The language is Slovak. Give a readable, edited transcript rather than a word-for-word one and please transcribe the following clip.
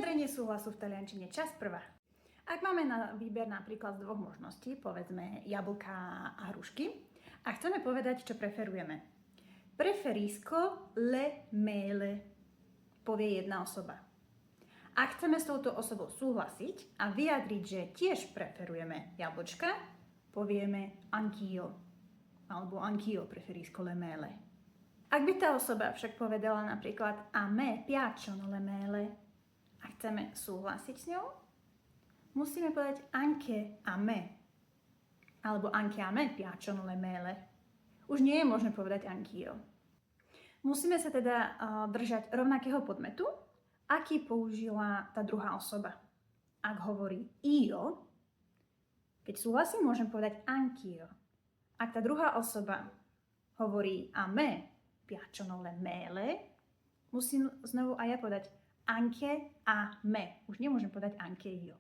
Vyjadrenie súhlasu v taliančine, časť prvá. Ak máme na výber napríklad z dvoch možností, povedzme jablka a hrušky, a chceme povedať, čo preferujeme. Preferisco le mele, povie jedna osoba. Ak chceme s touto osobou súhlasiť a vyjadriť, že tiež preferujeme jablčka, povieme anch'io, alebo anch'io preferisco le mele. Ak by tá osoba však povedala napríklad a me piacciono le mele a chceme súhlasiť s ňou, musíme povedať anche a me, alebo anche a me piacciono le mele. Už nie je možné povedať anch'io. Musíme sa teda držať rovnakého podmetu, aký použila tá druhá osoba. Ak hovorí io, keď súhlasím, môžem povedať anch'io. Ak tá druhá osoba hovorí a me piacciono le mele, musím znovu aj ja povedať anche a me. Už nemôžem povedať anche io.